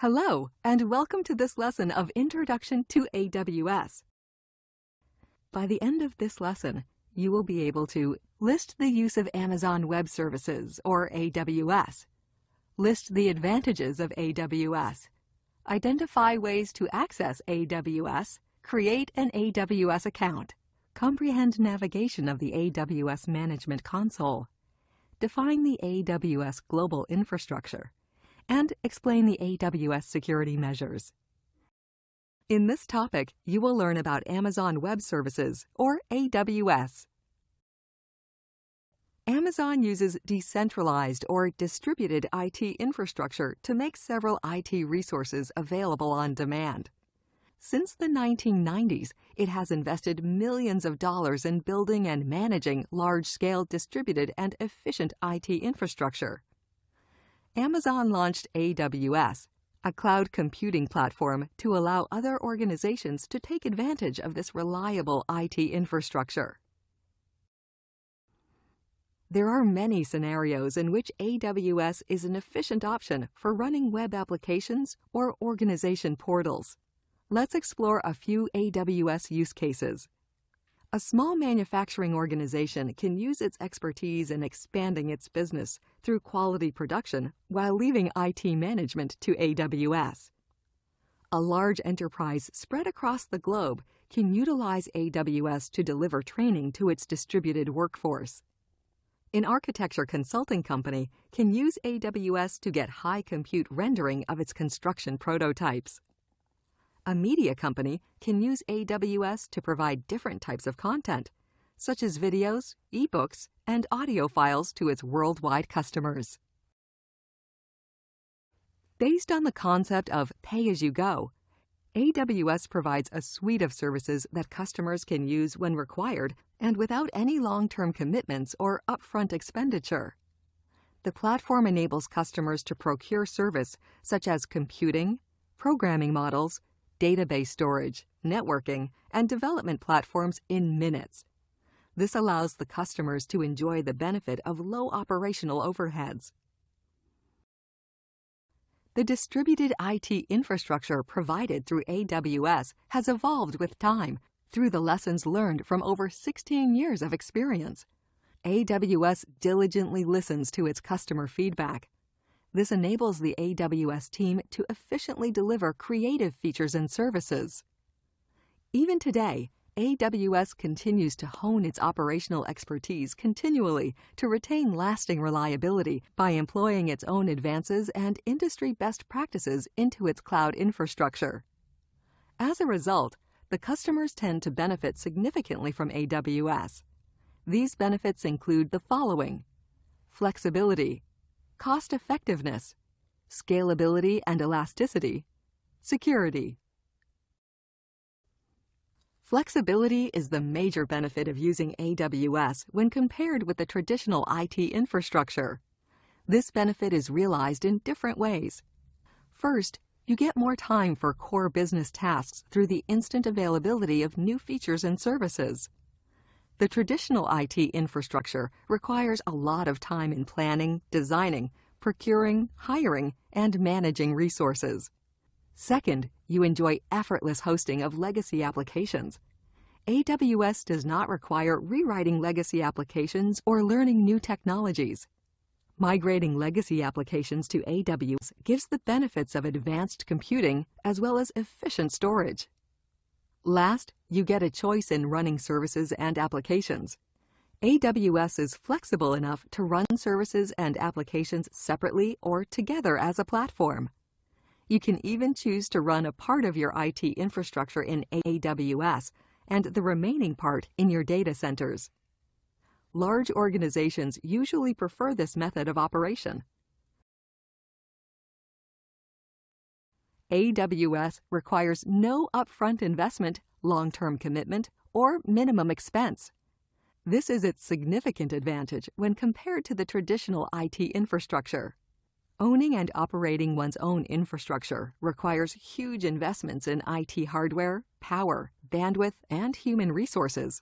Hello, and welcome to this lesson of Introduction to AWS. By the end of this lesson, you will be able to list the use of Amazon Web Services, or AWS, list the advantages of AWS, identify ways to access AWS, create an AWS account, comprehend navigation of the AWS Management Console, define the AWS Global Infrastructure, and explain the AWS security measures. In this topic, you will learn about Amazon Web Services, or AWS. Amazon uses decentralized or distributed IT infrastructure to make several IT resources available on demand. Since the 1990s, it has invested millions of dollars in building and managing large-scale distributed and efficient IT infrastructure. Amazon launched AWS, a cloud computing platform to allow other organizations to take advantage of this reliable IT infrastructure. There are many scenarios in which AWS is an efficient option for running web applications or organization portals. Let's explore a few AWS use cases. A small manufacturing organization can use its expertise in expanding its business through quality production while leaving IT management to AWS. A large enterprise spread across the globe can utilize AWS to deliver training to its distributed workforce. An architecture consulting company can use AWS to get high compute rendering of its construction prototypes. A media company can use AWS to provide different types of content, such as videos, ebooks, and audio files to its worldwide customers. Based on the concept of pay-as-you-go, AWS provides a suite of services that customers can use when required and without any long-term commitments or upfront expenditure. The platform enables customers to procure service such as computing, programming models, database storage, networking, and development platforms in minutes. This allows the customers to enjoy the benefit of low operational overheads. The distributed IT infrastructure provided through AWS has evolved with time through the lessons learned from over 16 years of experience. AWS diligently listens to its customer feedback. This enables the AWS team to efficiently deliver creative features and services. Even today, AWS continues to hone its operational expertise continually to retain lasting reliability by employing its own advances and industry best practices into its cloud infrastructure. As a result, the customers tend to benefit significantly from AWS. These benefits include the following: flexibility, cost-effectiveness, scalability and elasticity, security. Flexibility is the major benefit of using AWS when compared with the traditional IT infrastructure. This benefit is realized in different ways. First, you get more time for core business tasks through the instant availability of new features and services. The traditional IT infrastructure requires a lot of time in planning, designing, procuring, hiring, and managing resources. Second, you enjoy effortless hosting of legacy applications. AWS does not require rewriting legacy applications or learning new technologies. Migrating legacy applications to AWS gives the benefits of advanced computing as well as efficient storage. Last, you get a choice in running services and applications. AWS is flexible enough to run services and applications separately or together as a platform. You can even choose to run a part of your IT infrastructure in AWS and the remaining part in your data centers. Large organizations usually prefer this method of operation. AWS requires no upfront investment, long-term commitment, or minimum expense. This is its significant advantage when compared to the traditional IT infrastructure. Owning and operating one's own infrastructure requires huge investments in IT hardware, power, bandwidth, and human resources.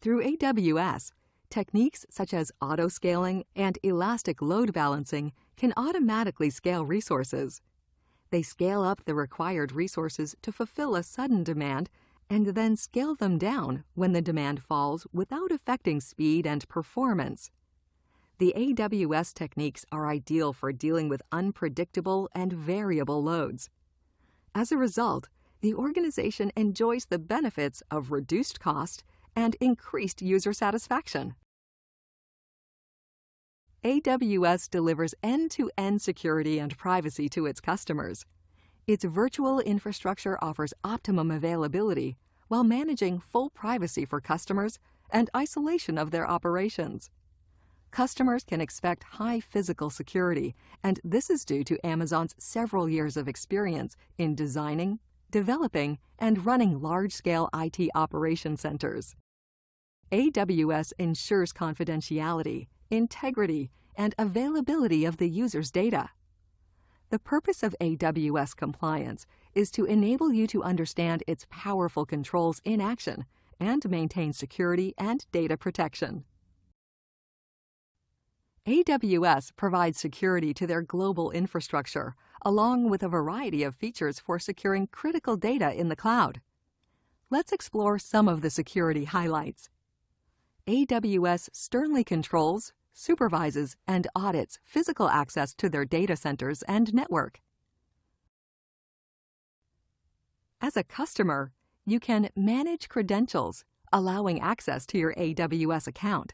Through AWS, techniques such as auto-scaling and elastic load balancing can automatically scale resources. They scale up the required resources to fulfill a sudden demand and then scale them down when the demand falls without affecting speed and performance. The AWS techniques are ideal for dealing with unpredictable and variable loads. As a result, the organization enjoys the benefits of reduced cost and increased user satisfaction. AWS delivers end-to-end security and privacy to its customers. Its virtual infrastructure offers optimum availability while managing full privacy for customers and isolation of their operations. Customers can expect high physical security, and this is due to Amazon's several years of experience in designing, developing, and running large-scale IT operation centers. AWS ensures confidentiality, integrity, and availability of the user's data. The purpose of AWS compliance is to enable you to understand its powerful controls in action and maintain security and data protection. AWS provides security to their global infrastructure, along with a variety of features for securing critical data in the cloud. Let's explore some of the security highlights. AWS sternly controls, supervises, and audits physical access to their data centers and network. As a customer, you can manage credentials, allowing access to your AWS account.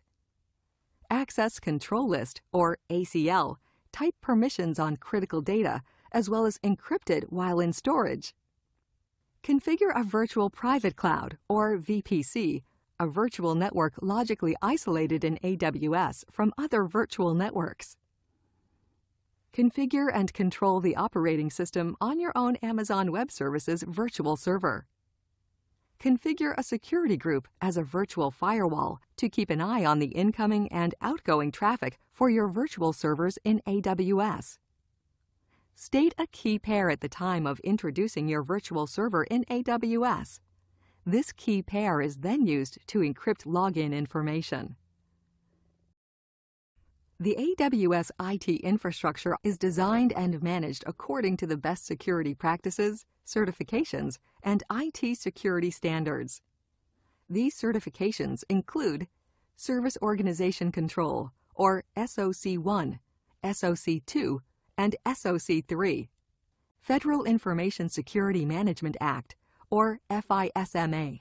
Access Control List, or ACL, type permissions on critical data, as well as encrypted while in storage. Configure a virtual private cloud, or VPC, a virtual network logically isolated in AWS from other virtual networks. Configure and control the operating system on your own Amazon Web Services virtual server. Configure a security group as a virtual firewall to keep an eye on the incoming and outgoing traffic for your virtual servers in AWS. State a key pair at the time of introducing your virtual server in AWS. This key pair is then used to encrypt login information. The AWS IT infrastructure is designed and managed according to the best security practices, certifications, and IT security standards. These certifications include Service Organization Control, or SOC1, SOC2, and SOC3, Federal Information Security Management Act, or FISMA,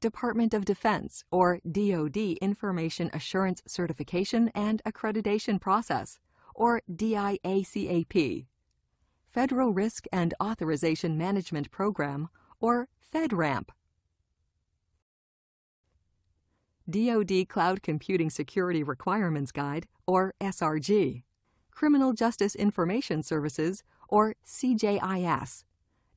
Department of Defense, or DoD Information Assurance Certification and Accreditation Process, or DIACAP, Federal Risk and Authorization Management Program, or FedRAMP, DoD Cloud Computing Security Requirements Guide, or SRG, Criminal Justice Information Services, or CJIS,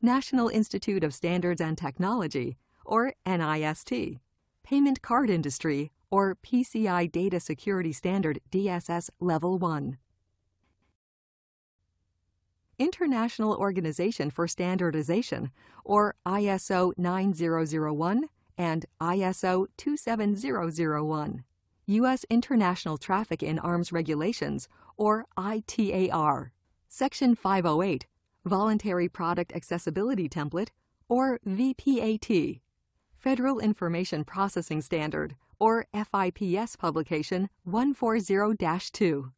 National Institute of Standards and Technology, or NIST, Payment Card Industry, or PCI Data Security Standard DSS Level 1. International Organization for Standardization, or ISO 9001 and ISO 27001, U.S. International Traffic in Arms Regulations, or ITAR, Section 508, Voluntary Product Accessibility Template, or VPAT, Federal Information Processing Standard, or FIPS Publication 140-2.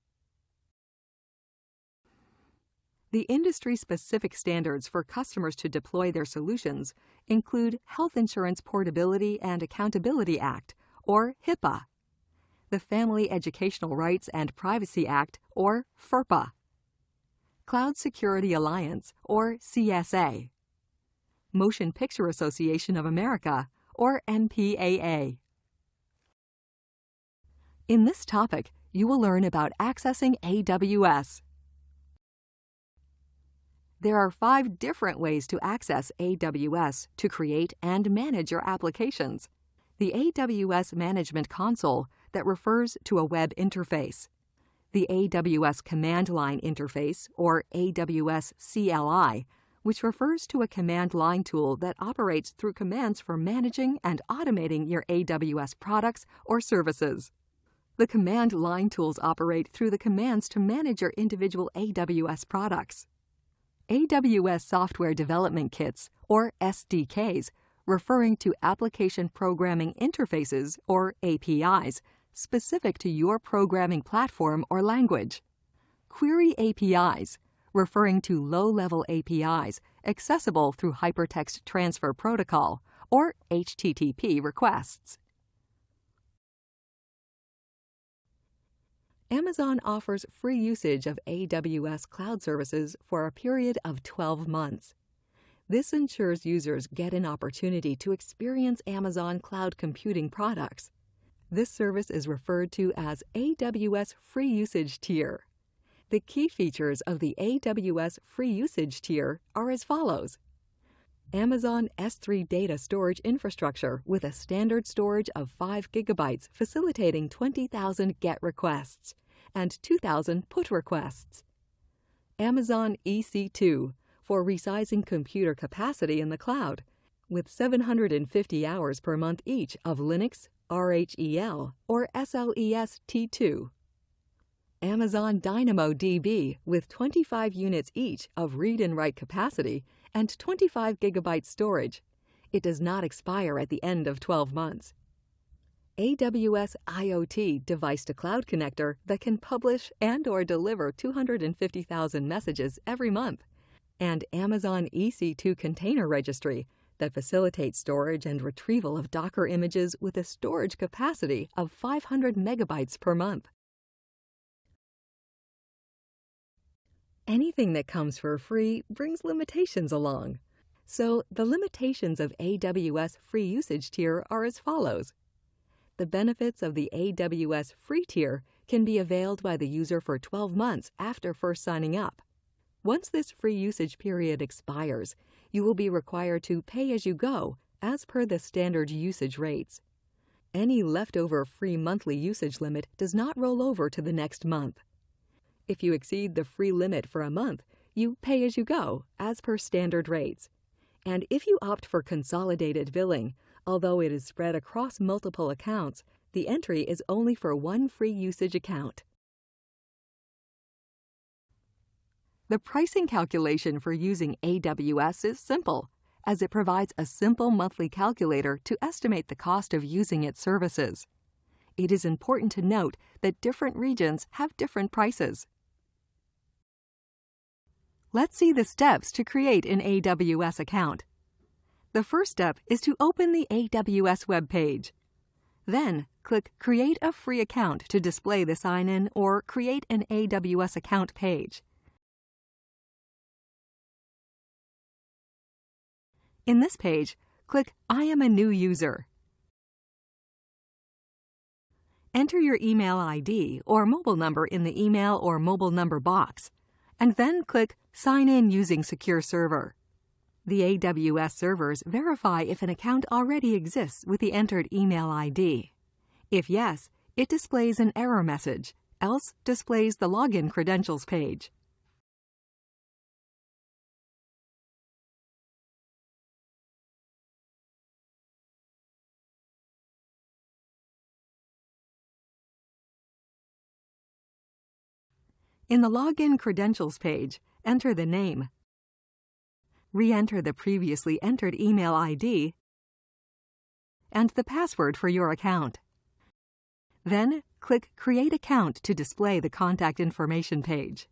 The industry-specific standards for customers to deploy their solutions include Health Insurance Portability and Accountability Act, or HIPAA, the Family Educational Rights and Privacy Act, or FERPA, Cloud Security Alliance, or CSA, Motion Picture Association of America, or MPAA. In this topic, you will learn about accessing AWS. There are 5 different ways to access AWS to create and manage your applications. The AWS Management Console that refers to a web interface. The AWS Command Line Interface, or AWS CLI, which refers to a command line tool that operates through commands for managing and automating your AWS products or services. The command line tools operate through the commands to manage your individual AWS products. AWS Software Development Kits, or SDKs, referring to Application Programming Interfaces, or APIs, specific to your programming platform or language. Query APIs, referring to low-level APIs accessible through Hypertext Transfer Protocol, or HTTP requests. Amazon offers free usage of AWS cloud services for a period of 12 months. This ensures users get an opportunity to experience Amazon cloud computing products. This service is referred to as AWS Free Usage Tier. The key features of the AWS Free Usage Tier are as follows. Amazon S3 data storage infrastructure with a standard storage of 5 GB facilitating 20,000 GET requests and 2,000 PUT requests. Amazon EC2 for resizing computer capacity in the cloud with 750 hours per month each of Linux, RHEL, or SLES T2. Amazon DynamoDB with 25 units each of read and write capacity and 25 GB storage. It does not expire at the end of 12 months. AWS IoT device-to-cloud connector that can publish and/or deliver 250,000 messages every month. And Amazon EC2 Container Registry that facilitates storage and retrieval of Docker images with a storage capacity of 500 megabytes per month. Anything that comes for free brings limitations along. So the limitations of AWS Free Usage Tier are as follows. The benefits of the AWS Free Tier can be availed by the user for 12 months after first signing up. Once this free usage period expires, you will be required to pay as you go as per the standard usage rates. Any leftover free monthly usage limit does not roll over to the next month. If you exceed the free limit for a month, you pay as you go, as per standard rates. And if you opt for consolidated billing, although it is spread across multiple accounts, the entry is only for one free usage account. The pricing calculation for using AWS is simple, as it provides a simple monthly calculator to estimate the cost of using its services. It is important to note that different regions have different prices. Let's see the steps to create an AWS account. The first step is to open the AWS web page. Then, click Create a Free Account to display the sign-in or Create an AWS Account page. In this page, click I am a new user. Enter your email ID or mobile number in the email or mobile number box, and then click Sign in using Secure Server. The AWS servers verify if an account already exists with the entered email ID. If yes, it displays an error message, else displays the login credentials page. In the Login Credentials page, enter the name. Re-enter the previously entered email ID and the password for your account. Then, click Create Account to display the contact information page.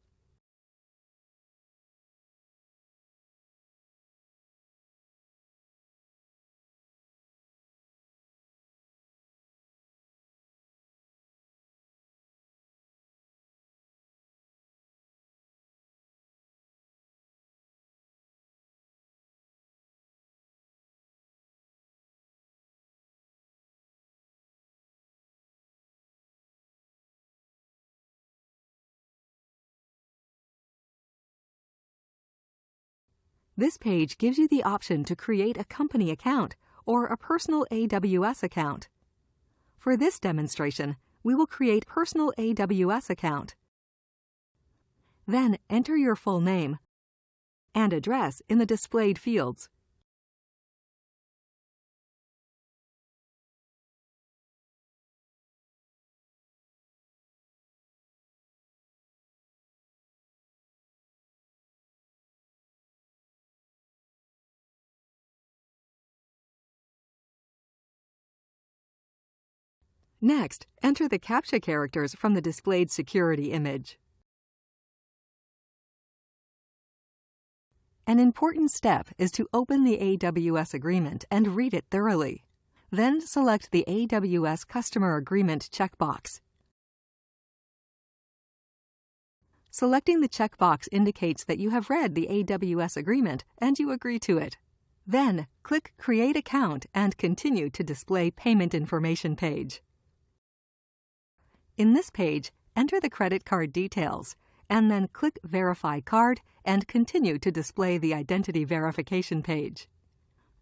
This page gives you the option to create a company account or a personal AWS account. For this demonstration, we will create personal AWS account. Then enter your full name and address in the displayed fields. Next, enter the CAPTCHA characters from the displayed security image. An important step is to open the AWS agreement and read it thoroughly. Then select the AWS Customer Agreement checkbox. Selecting the checkbox indicates that you have read the AWS agreement and you agree to it. Then, click Create Account and continue to display Payment Information page. In this page, enter the credit card details, and then click Verify Card and continue to display the Identity Verification page.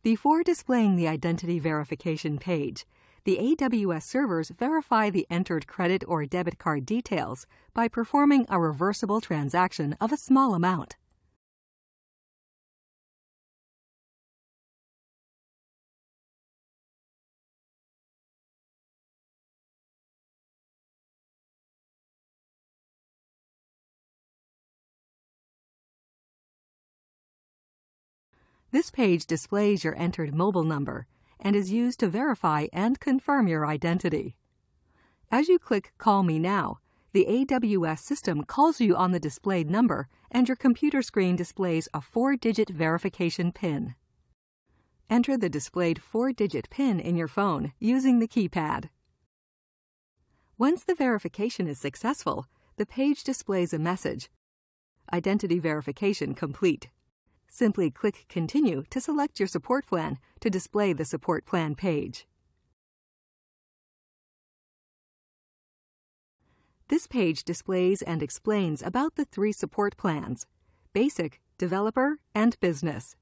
Before displaying the Identity Verification page, the AWS servers verify the entered credit or debit card details by performing a reversible transaction of a small amount. This page displays your entered mobile number and is used to verify and confirm your identity. As you click Call Me Now, the AWS system calls you on the displayed number and your computer screen displays a 4-digit verification PIN. Enter the displayed 4-digit PIN in your phone using the keypad. Once the verification is successful, the page displays a message, Identity Verification Complete. Simply click Continue to select your support plan to display the support plan page. This page displays and explains about the 3 support plans: Basic, Developer, and Business.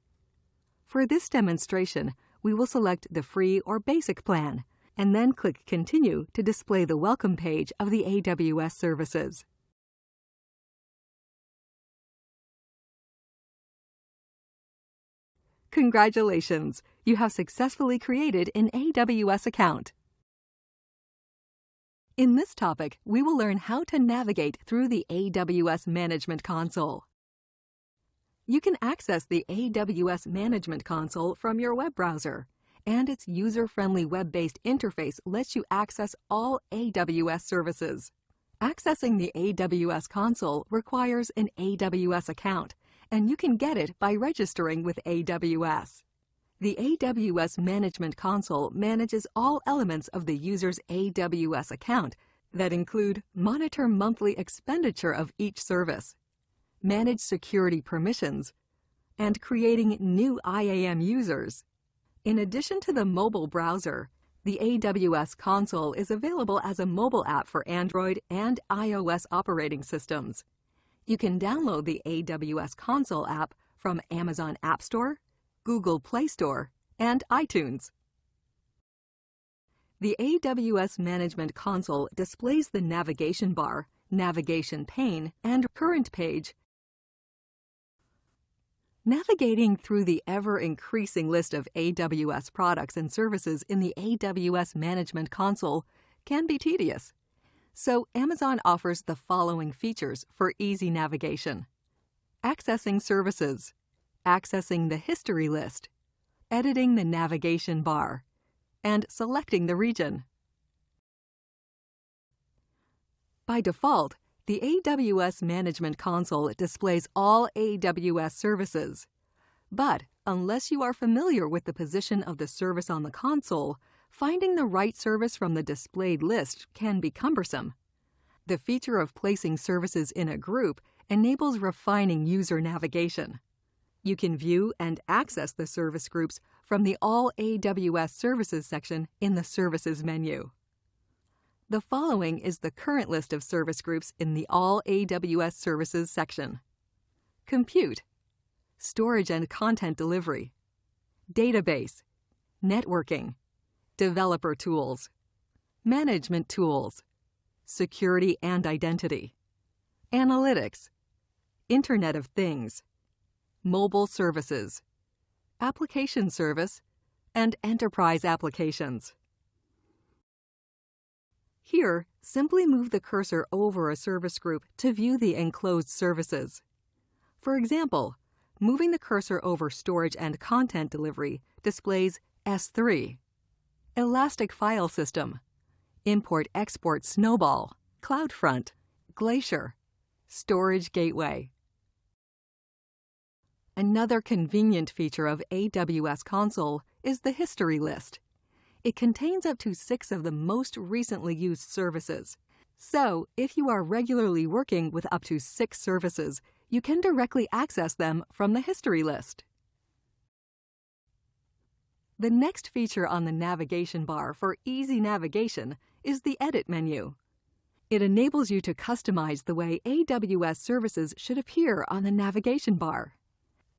For this demonstration, we will select the free or basic plan, and then click Continue to display the welcome page of the AWS services. Congratulations! You have successfully created an AWS account. In this topic, we will learn how to navigate through the AWS Management Console. You can access the AWS Management Console from your web browser, and its user-friendly web-based interface lets you access all AWS services. Accessing the AWS console requires an AWS account, and you can get it by registering with AWS. The AWS Management Console manages all elements of the user's AWS account that include monitor monthly expenditure of each service, manage security permissions, and creating new IAM users. In addition to the mobile browser, the AWS console is available as a mobile app for Android and iOS operating systems. You can download the AWS console app from Amazon App Store, Google Play Store, and iTunes. The AWS Management Console displays the navigation bar, navigation pane, and current page. Navigating through the ever-increasing list of AWS products and services in the AWS Management Console can be tedious. So Amazon offers the following features for easy navigation: accessing services, accessing the history list, editing the navigation bar, and selecting the region. By default, the AWS Management Console displays all AWS services. But unless you are familiar with the position of the service on the console, finding the right service from the displayed list can be cumbersome. The feature of placing services in a group enables refining user navigation. You can view and access the service groups from the All AWS Services section in the Services menu. The following is the current list of service groups in the All AWS Services section: Compute, Storage and Content Delivery, Database, Networking, Developer Tools, Management Tools, Security and Identity, Analytics, Internet of Things, Mobile Services, Application Service, and Enterprise Applications. Here, simply move the cursor over a service group to view the enclosed services. For example, moving the cursor over Storage and Content Delivery displays S3, Elastic File System, Import-Export Snowball, CloudFront, Glacier, Storage Gateway. Another convenient feature of AWS Console is the history list. It contains up to 6 of the most recently used services. So, if you are regularly working with up to 6 services, you can directly access them from the history list. The next feature on the navigation bar for easy navigation is the Edit menu. It enables you to customize the way AWS services should appear on the navigation bar.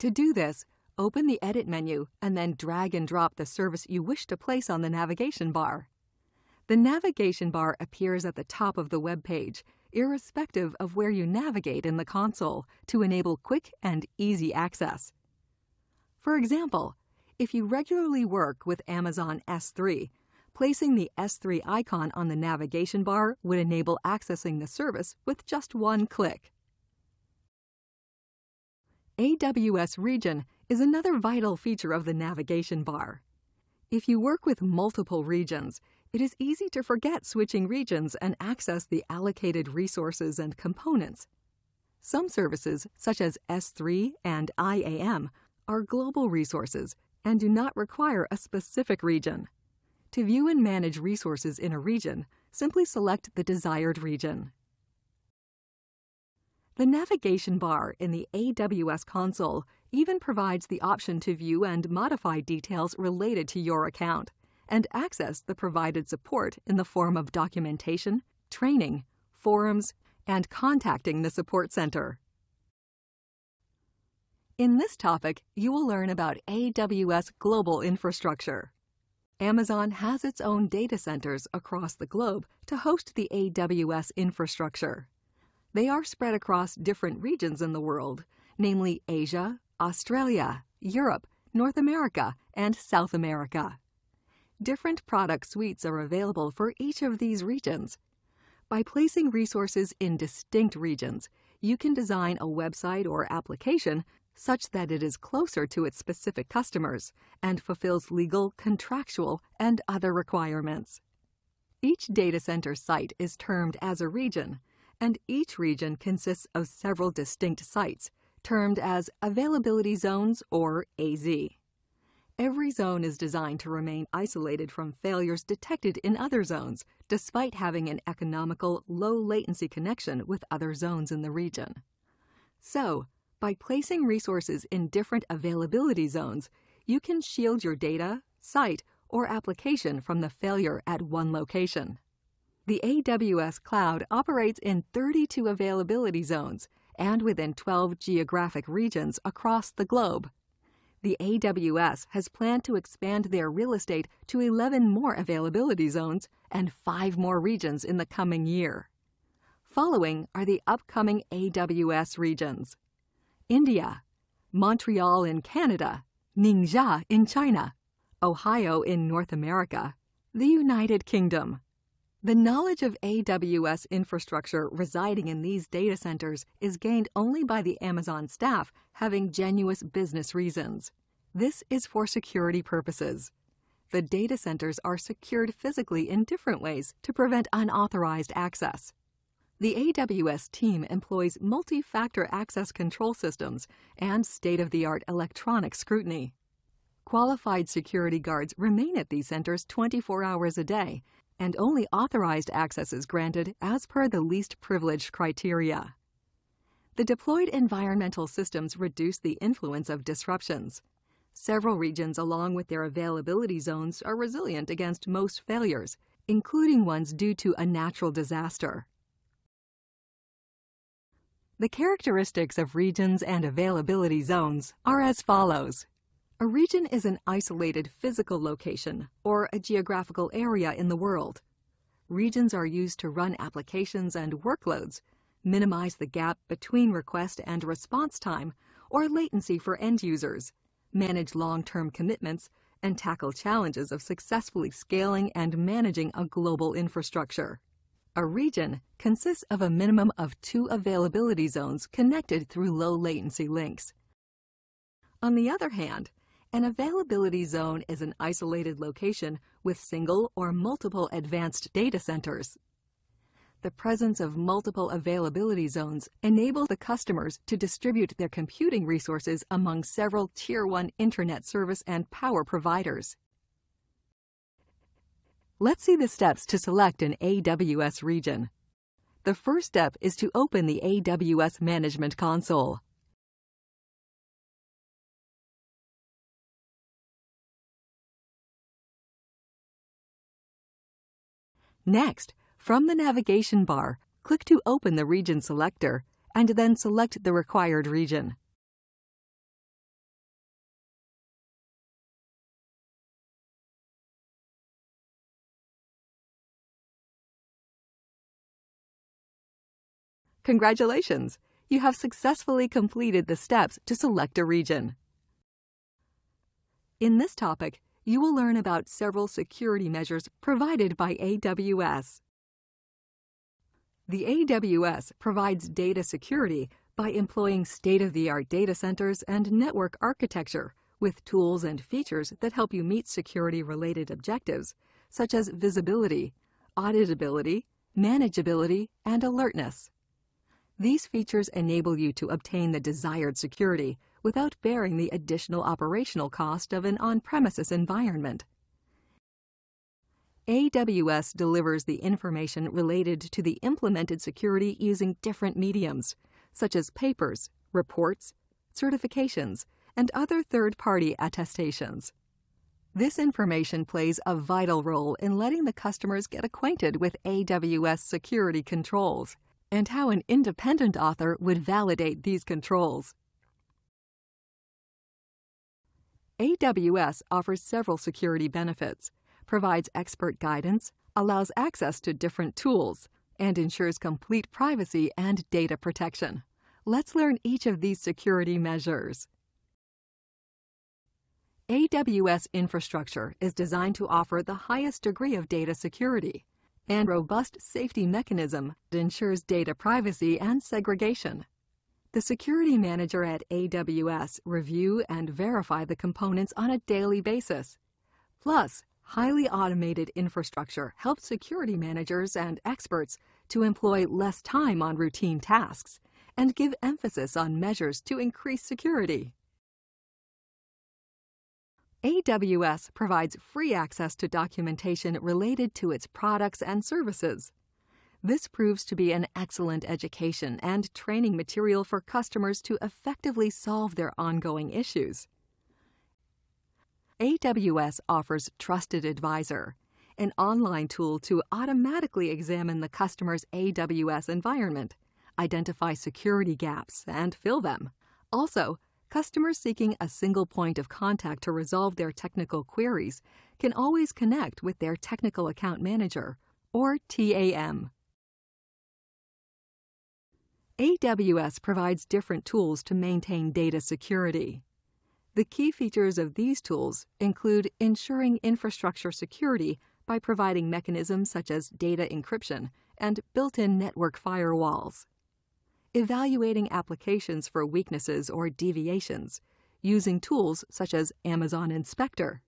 To do this, open the Edit menu and then drag and drop the service you wish to place on the navigation bar. The navigation bar appears at the top of the web page, irrespective of where you navigate in the console, to enable quick and easy access. For example, if you regularly work with Amazon S3, placing the S3 icon on the navigation bar would enable accessing the service with just one click. AWS Region is another vital feature of the navigation bar. If you work with multiple regions, it is easy to forget switching regions and access the allocated resources and components. Some services, such as S3 and IAM, are global resources and do not require a specific region. To view and manage resources in a region, simply select the desired region. The navigation bar in the AWS console even provides the option to view and modify details related to your account and access the provided support in the form of documentation, training, forums, and contacting the support center. In this topic, you will learn about AWS Global Infrastructure. Amazon has its own data centers across the globe to host the AWS infrastructure. They are spread across different regions in the world, namely Asia, Australia, Europe, North America, and South America. Different product suites are available for each of these regions. By placing resources in distinct regions, you can design a website or application such that it is closer to its specific customers and fulfills legal, contractual, and other requirements. Each data center site is termed as a region, and each region consists of several distinct sites, termed as Availability Zones or AZ. Every zone is designed to remain isolated from failures detected in other zones, despite having an economical, low-latency connection with other zones in the region. So, by placing resources in different availability zones, you can shield your data, site, or application from the failure at one location. The AWS Cloud operates in 32 availability zones and within 12 geographic regions across the globe. The AWS has planned to expand their real estate to 11 more availability zones and 5 more regions in the coming year. Following are the upcoming AWS regions: India, Montreal in Canada, Ningxia in China, Ohio in North America, the United Kingdom. The knowledge of AWS infrastructure residing in these data centers is gained only by the Amazon staff having genuine business reasons. This is for security purposes. The data centers are secured physically in different ways to prevent unauthorized access. The AWS team employs multi-factor access control systems and state-of-the-art electronic scrutiny. Qualified security guards remain at these centers 24 hours a day, and only authorized access is granted as per the least privileged criteria. The deployed environmental systems reduce the influence of disruptions. Several regions along with their availability zones are resilient against most failures, including ones due to a natural disaster. The characteristics of regions and availability zones are as follows. A region is an isolated physical location or a geographical area in the world. Regions are used to run applications and workloads, minimize the gap between request and response time or latency for end users, manage long-term commitments, and tackle challenges of successfully scaling and managing a global infrastructure. A region consists of a minimum of 2 availability zones connected through low-latency links. On the other hand, An availability zone is an isolated location with single or multiple advanced data centers. The presence of multiple availability zones enables the customers to distribute their computing resources among several Tier 1 Internet service and power providers. Let's see the steps to select an AWS region. The first step is to open the AWS Management Console. Next, from the navigation bar, click to open the region selector and then select the required region. Congratulations! You have successfully completed the steps to select a region. In this topic, you will learn about several security measures provided by AWS. The AWS provides data security by employing state-of-the-art data centers and network architecture with tools and features that help you meet security-related objectives, such as visibility, auditability, manageability, and alertness. These features enable you to obtain the desired security without bearing the additional operational cost of an on-premises environment. AWS delivers the information related to the implemented security using different mediums, such as papers, reports, certifications, and other third-party attestations. This information plays a vital role in letting the customers get acquainted with AWS security controls and how an independent author would validate these controls. AWS offers several security benefits, provides expert guidance, allows access to different tools, and ensures complete privacy and data protection. Let's learn each of these security measures. AWS infrastructure is designed to offer the highest degree of data security and robust safety mechanism that ensures data privacy and segregation. The security manager at AWS review and verify the components on a daily basis. Plus, highly automated infrastructure helps security managers and experts to employ less time on routine tasks and give emphasis on measures to increase security. AWS provides free access to documentation related to its products and services. This proves to be an excellent education and training material for customers to effectively solve their ongoing issues. AWS offers Trusted Advisor, an online tool to automatically examine the customer's AWS environment, identify security gaps, and fill them. Also, customers seeking a single point of contact to resolve their technical queries can always connect with their Technical Account Manager, or TAM. AWS provides different tools to maintain data security. The key features of these tools include ensuring infrastructure security by providing mechanisms such as data encryption and built-in network firewalls, evaluating applications for weaknesses or deviations using tools such as Amazon Inspector,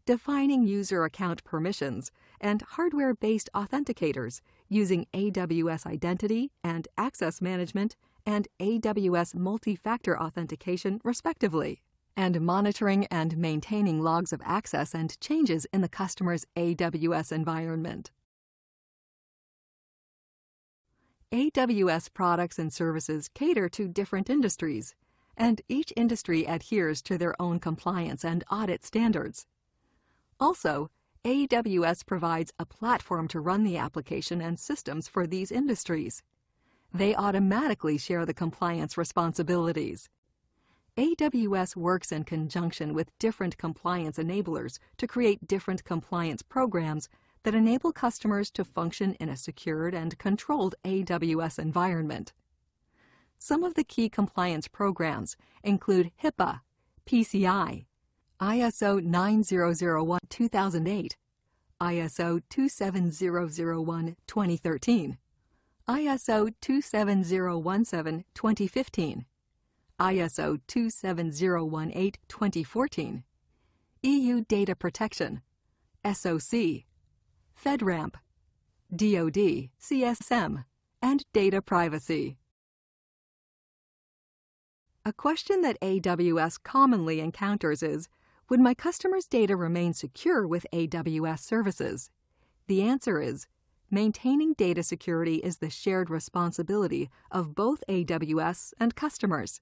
defining user account permissions and hardware-based authenticators using AWS Identity and Access Management and AWS Multi-Factor Authentication, respectively, and monitoring and maintaining logs of access and changes in the customer's AWS environment. AWS products and services cater to different industries, and each industry adheres to their own compliance and audit standards. Also, AWS provides a platform to run the application and systems for these industries. They automatically share the compliance responsibilities. AWS works in conjunction with different compliance enablers to create different compliance programs that enable customers to function in a secured and controlled AWS environment. Some of the key compliance programs include HIPAA, PCI, ISO 9001-2008, ISO 27001-2013, ISO 27017-2015, ISO 27018-2014, EU Data Protection, SOC, FedRAMP, DoD, CSM, and data privacy. A question that AWS commonly encounters is, would my customers' data remain secure with AWS services? The answer is, maintaining data security is the shared responsibility of both AWS and customers.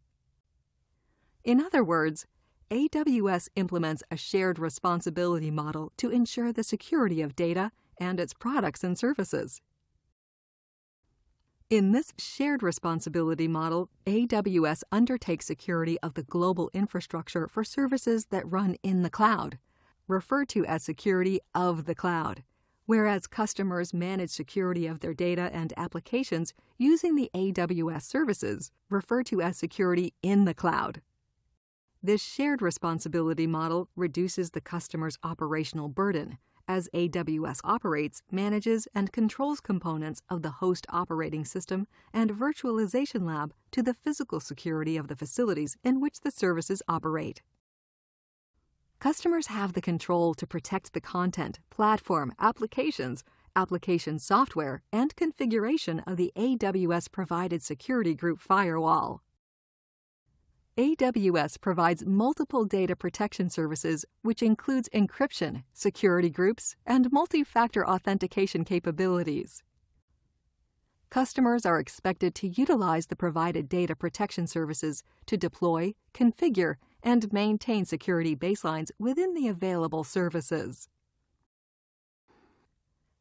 In other words, AWS implements a shared responsibility model to ensure the security of data and its products and services. In this shared responsibility model, AWS undertakes security of the global infrastructure for services that run in the cloud, referred to as security of the cloud, whereas customers manage security of their data and applications using the AWS services, referred to as security in the cloud. This shared responsibility model reduces the customer's operational burden, as AWS operates, manages, and controls components of the host operating system and virtualization lab to the physical security of the facilities in which the services operate. Customers have the control to protect the content, platform, applications, application software, and configuration of the AWS-provided security group firewall. AWS provides multiple data protection services, which includes encryption, security groups, and multi-factor authentication capabilities. Customers are expected to utilize the provided data protection services to deploy, configure, and maintain security baselines within the available services.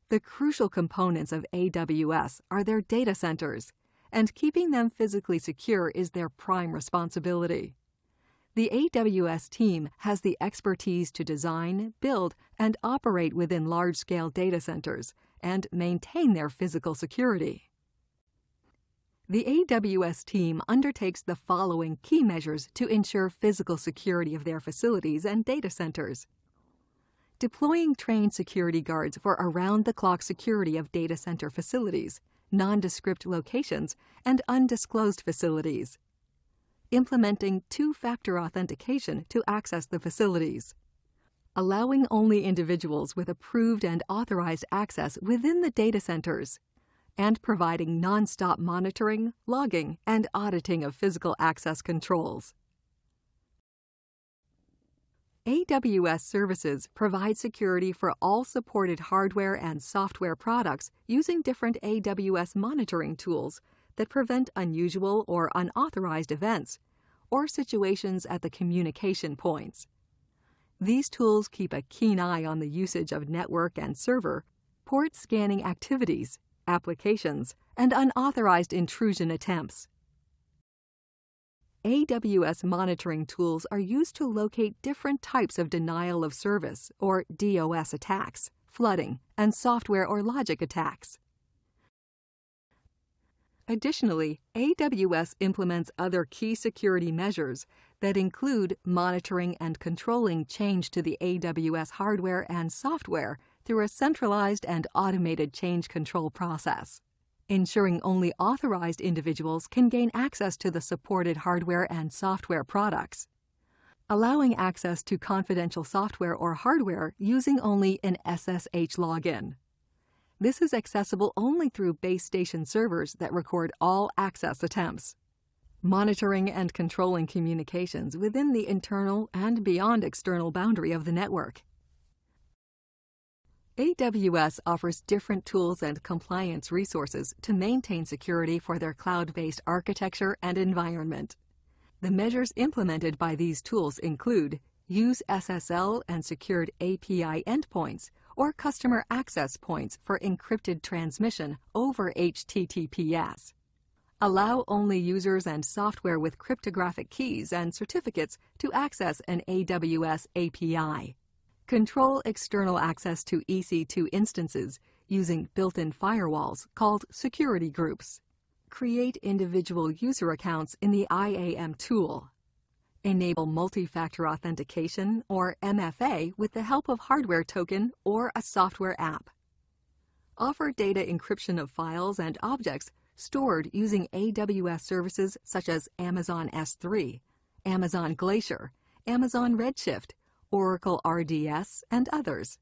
The crucial components of AWS are their data centers, and keeping them physically secure is their prime responsibility. The AWS team has the expertise to design, build, and operate within large-scale data centers and maintain their physical security. The AWS team undertakes the following key measures to ensure physical security of their facilities and data centers. Deploying trained security guards for around-the-clock security of data center facilities, nondescript locations, and undisclosed facilities. Implementing two-factor authentication to access the facilities. Allowing only individuals with approved and authorized access within the data centers. And providing non-stop monitoring, logging, and auditing of physical access controls. AWS services provide security for all supported hardware and software products using different AWS monitoring tools that prevent unusual or unauthorized events or situations at the communication points. These tools keep a keen eye on the usage of network and server, port scanning activities, applications, and unauthorized intrusion attempts. AWS monitoring tools are used to locate different types of denial of service or DOS attacks, flooding, and software or logic attacks. Additionally, AWS implements other key security measures that include monitoring and controlling change to the AWS hardware and software through a centralized and automated change control process, ensuring only authorized individuals can gain access to the supported hardware and software products, allowing access to confidential software or hardware using only an SSH login. This is accessible only through base station servers that record all access attempts. Monitoring and controlling communications within the internal and beyond external boundary of the network. AWS offers different tools and compliance resources to maintain security for their cloud-based architecture and environment. The measures implemented by these tools include Use SSL and secured API endpoints or customer access points for encrypted transmission over HTTPS. Allow only users and software with cryptographic keys and certificates to access an AWS API. Control external access to EC2 instances using built-in firewalls called security groups. Create individual user accounts in the IAM tool. Enable multi-factor authentication or MFA with the help of hardware token or a software app. Offer data encryption of files and objects stored using AWS services such as Amazon S3, Amazon Glacier, Amazon Redshift, Oracle RDS, and others.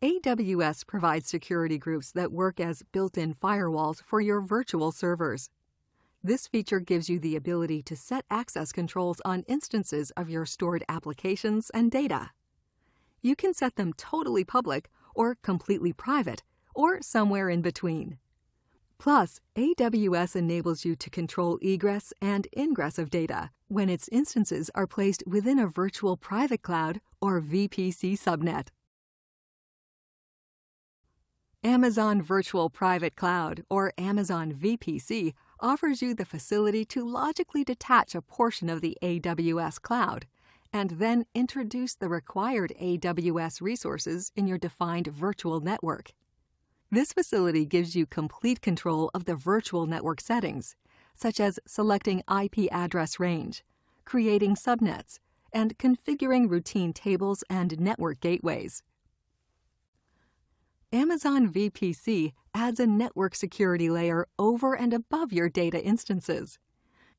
AWS provides security groups that work as built-in firewalls for your virtual servers. This feature gives you the ability to set access controls on instances of your stored applications and data. You can set them totally public or completely private, or somewhere in between. Plus, AWS enables you to control egress and ingress of data when its instances are placed within a virtual private cloud or VPC subnet. Amazon Virtual Private Cloud, or Amazon VPC, offers you the facility to logically detach a portion of the AWS cloud and then introduce the required AWS resources in your defined virtual network. This facility gives you complete control of the virtual network settings, such as selecting IP address range, creating subnets, and configuring routine tables and network gateways. Amazon VPC adds a network security layer over and above your data instances.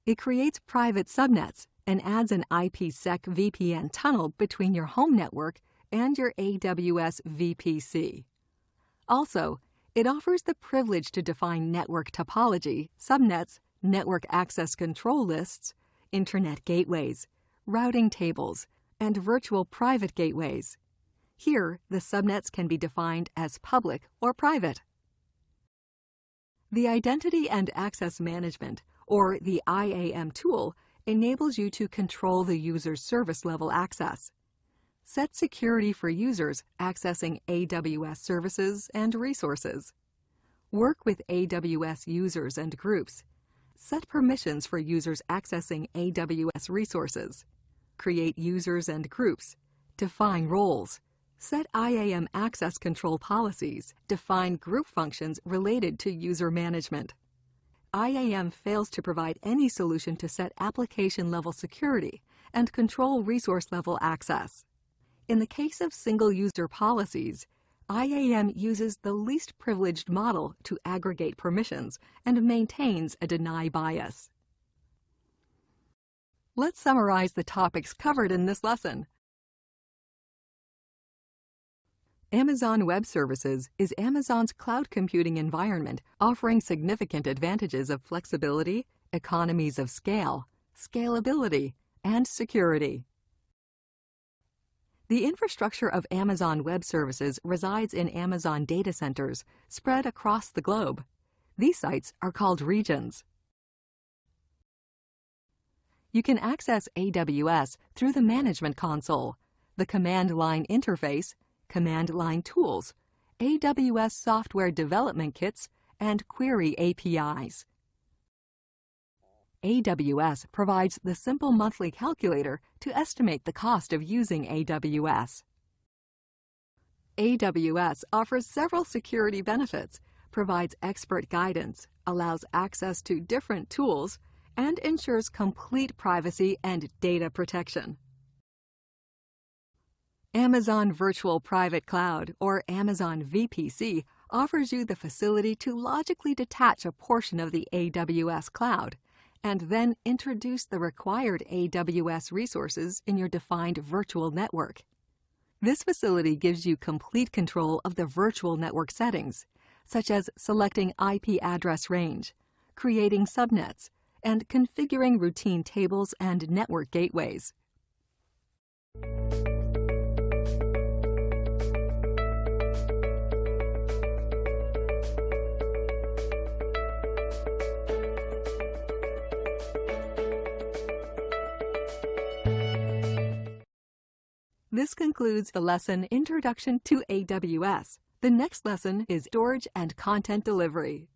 It creates private subnets and adds an IPsec VPN tunnel between your home network and your AWS VPC. Also, it offers the privilege to define network topology, subnets, network access control lists, internet gateways, routing tables, and virtual private gateways. Here, the subnets can be defined as public or private. The Identity and Access Management, or the IAM tool, enables you to control the user's service-level access. Set security for users accessing AWS services and resources. Work with AWS users and groups. Set permissions for users accessing AWS resources. Create users and groups. Define roles. Set IAM access control policies. Define group functions related to user management. IAM fails to provide any solution to set application-level security and control resource-level access. In the case of single-user policies, IAM uses the least privileged model to aggregate permissions and maintains a deny bias. Let's summarize the topics covered in this lesson. Amazon Web Services is Amazon's cloud computing environment offering significant advantages of flexibility, economies of scale, scalability, and security. The infrastructure of Amazon Web Services resides in Amazon data centers spread across the globe. These sites are called regions. You can access AWS through the Management Console, the command line interface, command line tools, AWS software development kits, and query APIs. AWS provides the simple monthly calculator to estimate the cost of using AWS. AWS offers several security benefits, provides expert guidance, allows access to different tools, and ensures complete privacy and data protection. Amazon Virtual Private Cloud, or Amazon VPC, offers you the facility to logically detach a portion of the AWS cloud and then introduce the required AWS resources in your defined virtual network. This facility gives you complete control of the virtual network settings, such as selecting IP address range, creating subnets, and configuring routine tables and network gateways. This concludes the lesson Introduction to AWS. The next lesson is Storage and Content Delivery.